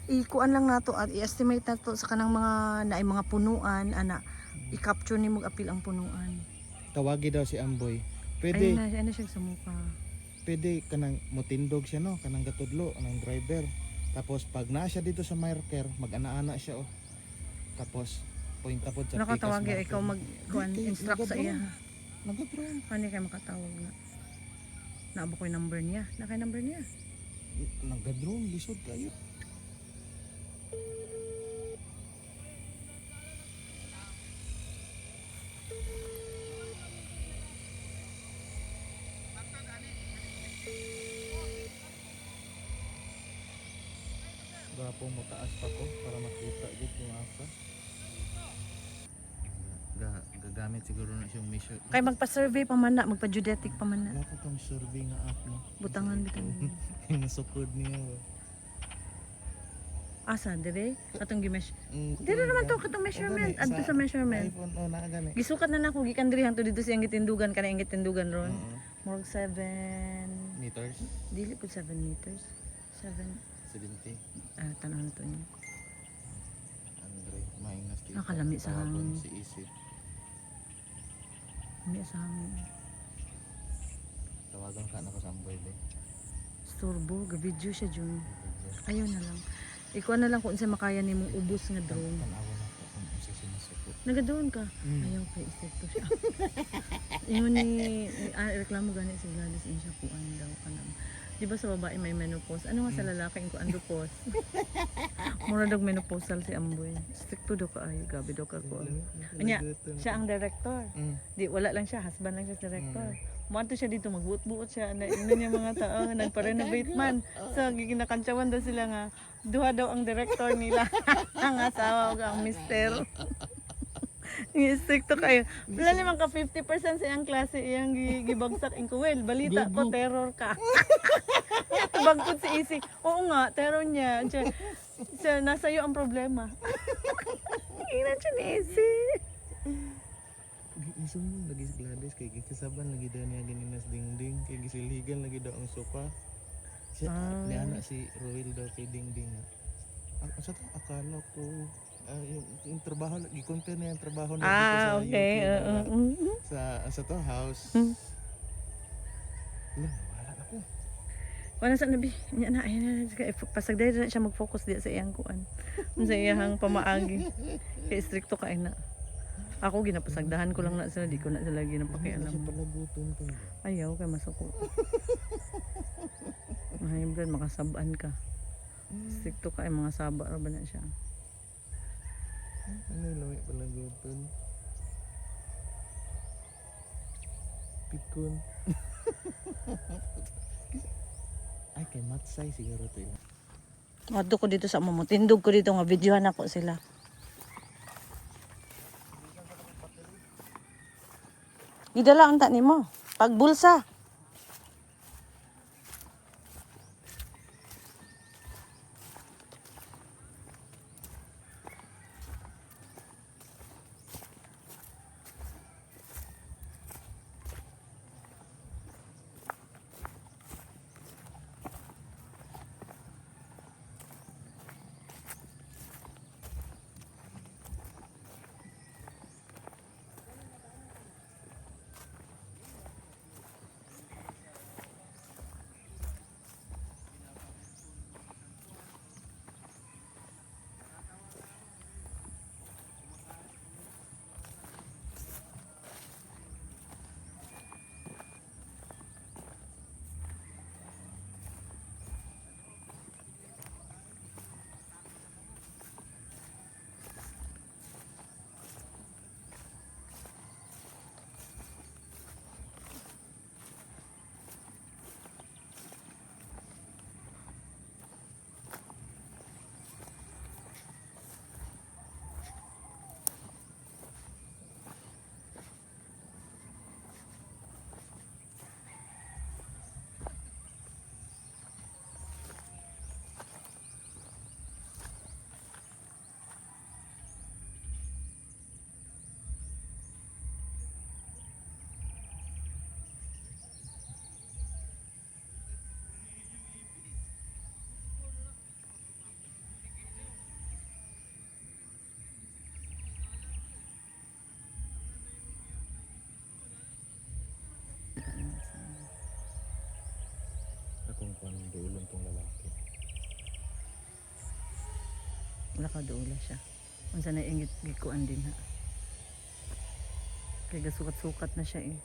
ikuan lang nato at i-estimate nato sa kanang mga naay mga punuan ana i-capture nimo apil ang punuan. Tawagi daw si Amboy. Ayun Pwede, na siya sa mukha. pwede kanang motindog siya no, kanang gatudlo, kanang driver. Tapos pag naa siya dito sa marker, mag-ana-ana siya oh. Tapos point tapod sa Nakatawag marker. ikaw mag kuan Di, instruct sa iya. Nagadrone. Ano kay makatawag na? Naabo ko yung number niya. Nakay number niya. Nagadrone, lisod kayo. Gapo mo taas pa ko para makita dito yung asa. Gagamit siguro na siyang mission. Kay magpa-survey pa man na, magpa-geodetic pa man na. Wala ko tong survey nga app no. Butangan bitan. Yung sukod niya. Asa dire? Katong gimesh. Mm, Dire naman to katong measurement, adto sa measurement. iPhone oh na gani. Gisukat na nako gikan diri hantud dito siyang gitindugan kana ang gitindugan ron. Oo. Murag 7 Meters dili pud 7 meters. 7 70. tanaw na to niya. Andre minus dito. Nakalami sa hangin. Si Isip. May sa hangin. Tawagan ka na ko sa Amboy be. Storbo, ga-video siya Jun. Ayaw na lang. Ikaw na lang kung sa makaya ni mong ubos nga drone. Tanawa na ko kung isa sinasuko. Nagadoon ka. Mm. Ayaw kay isip to siya. Ingon ni reklamo gani si Gladys in siya kuan daw kanang. Di ba sa babae may menopause? Ano nga sa lalaki ko andropause? Mura dog menopausal si Amboy. Stricto daw ka ay gabi daw ka ko. Anya, siya ang director. Mm. Di wala lang siya, husband lang siya sa director. Muadto siya dito magbuot-buot siya na ino niya mga tao nagpa-renovate man. So giginakantsawan daw sila nga duha daw ang director nila. Ang asawa ug ang mister. Stricto kayo. Wala naman ka 50% sa iyang klase iyang gibagsak in kuwel. Balita ko terror ka. Bangkod si Isi. Oo nga, terror niya. Siya nasa iyo ang problema. Ina siya ni Isi. Isong lagi si Gladys kay gikasaban lagi daw niya gininas dingding kay gisiligan lagi daw ang sopa. Siya ni anak si Roel daw kay dingding. Asa to akala ko yung trabaho gi-compare niya yung trabaho niya dito sa Okay. sa to house. Wala ako. Wala sa nabi. Nya na ayun na pasagday na siya mag-focus di sa iyang kuan. Sa iyang pamaagi. Kay stricto ka na. Ako ginapasagdahan ko lang na sila, di ko na sila ginapakialam. Palaguton ko. Ayaw kay masuko. Mahimbrad makasabaan ka. Stricto ka ay mga saba ra ba na siya. Ano yung laway palaguton? Pikon. Ay kay Matsay siguro to yun. Adto ko dito sa amo, tindog ko dito nga videohan ako sila. Gidala ang ta nimo. Pagbulsa. tong duulong tong lalaki. Nakaduula siya. Unsa na ingit gikuan din ha. Kaya gasukat-sukat na siya eh.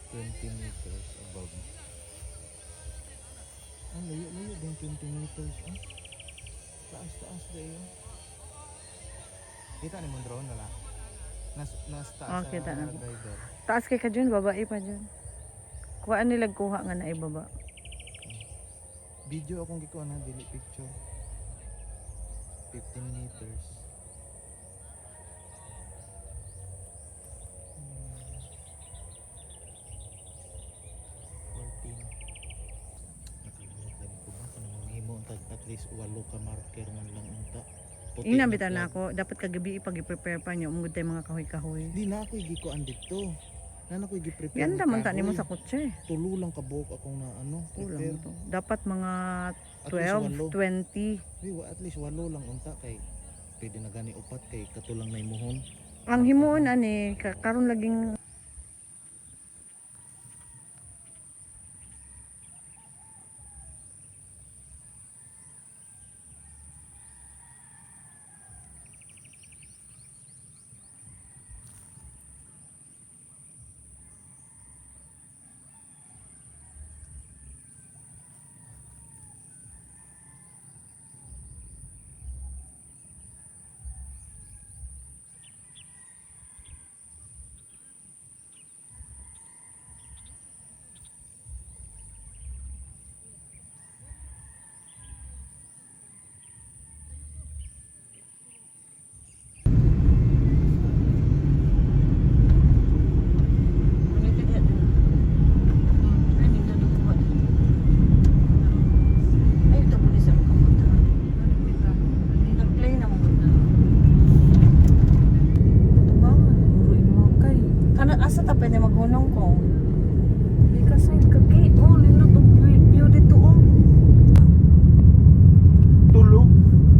meters above. Ang layo din 20 meters. Taas na yun. Kita ni mo drone na lang. Nas taas Okay, sa na. driver. Taas kay ka dyan, babae pa dyan. Kuhaan nila kuha nga na ibaba. Video akong gikuha na dili picture. 15 meters. At least walo ka marker man lang unta. Puti Ina na bitan na flag. ako, dapat kagabi pag i-prepare pa niyo umugod tayo mga kahoy-kahoy. Di na ako gikuan dito. Na ako gi-prepare. Yan ng naman ta kahoy. nimo sa kotse. Tulo lang ka buhok akong na ano, Kulang prepare. to. Dapat mga At least walo. 12, 20. At least walo lang unta kay pwede na gani upat kay katulang na imuhon. Ang himuon ani karon laging asa ta pwede magunong ko? Because ay kaki, oh, lindot og view dito oh. Tulo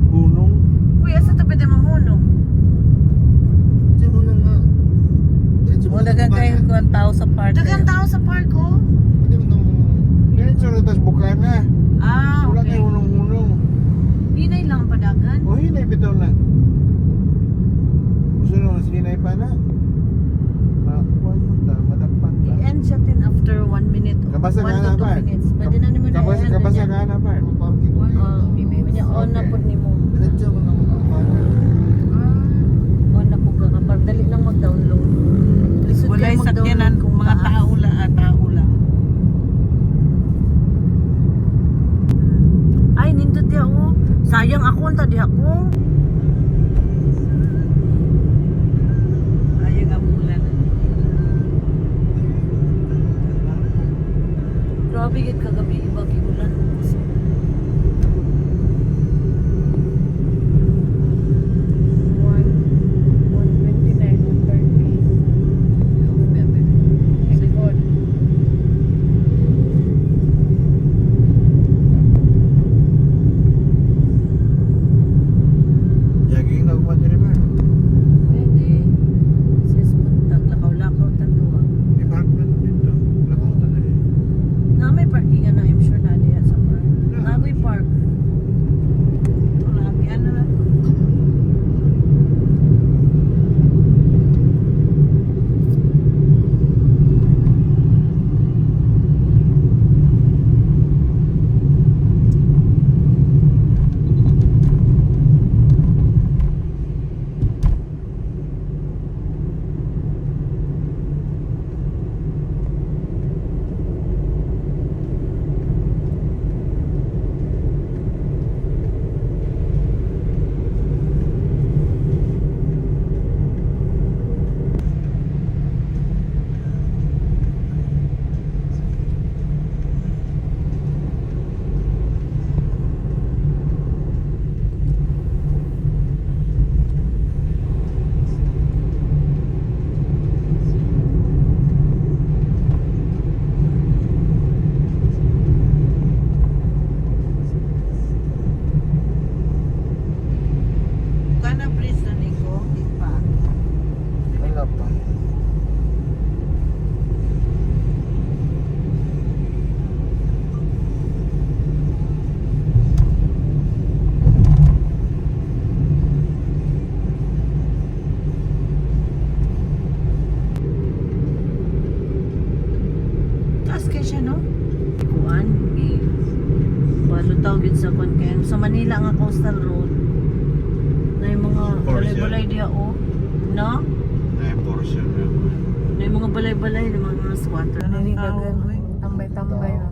gunong. Kuya, asa ta pwede mahunong? Sa gunong nga. O, dagan kayo kuhan tao sa park. Dagan tao sa park, oh. Diretso na tas bukana. Ah, Wala okay. kay hunong-hunong. Hinay lang padagan. O hinay bitaw na. Gusto nyo sinay pa na. Madagpan ta. I-end siya tin after 1 minute. Kabasa 1 ka na to 2 pa. minutes. Pwede na nimo na i-end. Kabasa ka na pa. Minya on na pod nimo. Diretso ko na On na po ka kapag dali lang mag-download. Lisod Walay kayo mag-download sakyanan kung mga taas. tao lang. Ay, nindot ya oh. Sayang ako ang tadi ako. Ayaw nga bulan. Grabe gid kagabi ibang ulan. Yaging na kuha diri ba? Pwede. Sis, puntag lakaw-lakaw tanduwa. May park na dito. Lakaw ta na eh. Na may parkingan na I'm sure na diya sa park. na bridge na niko, di pa. Wala pa. Taas kayo siya, no? Kuan, balutaw gid sa kon kay sa Manila nga coastal road. Na yung mga balay-balay diya oh. No? Ay, portion na. Na yung mga balay-balay, yung mga squatter. Anong tao, eh? Tambay-tambay na.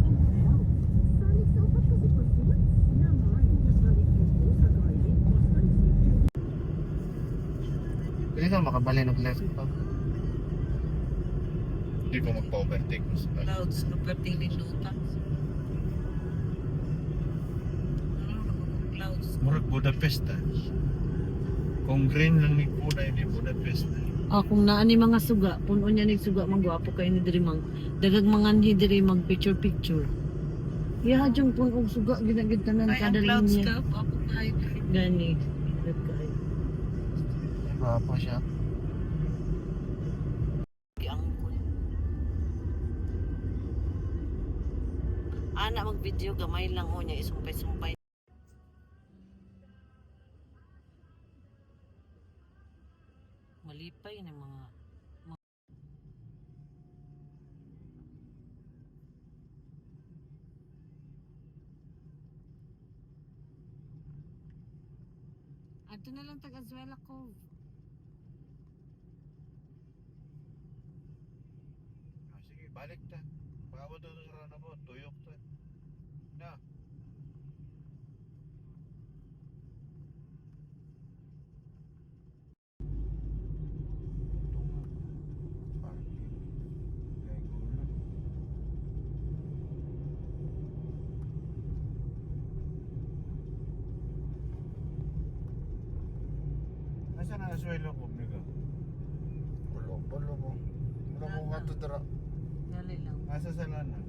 Pwede ka makabalay ng left pa. Hindi ko magpa-overtake mo sa Clouds, kaperting lindutan. Clouds. Murag Budapest ah. Kung green lang ni Puna, hindi Budapest ah. Ah, kung naa ni mga suga, puno niya nig suga magwapo kay ni diri mang dagag manganhi diri mag picture. Ya jung pun og suga ginagid tanan Ay, ang kada clouds linya. ka, papo kayo. Gani. Iba pa siya. Ana mag-video gamay lang o niya isumpay-sumpay. Malipay na mga Ato na lang taga-Azuela Cove. Sige, balik ta. Pagkabot ito sa rana mo, tuyok ta. Na. Nasaan na nasuelo ko, Migo? Wala ko. Wala ko nga to dara. Dali lang. Nasa salanan.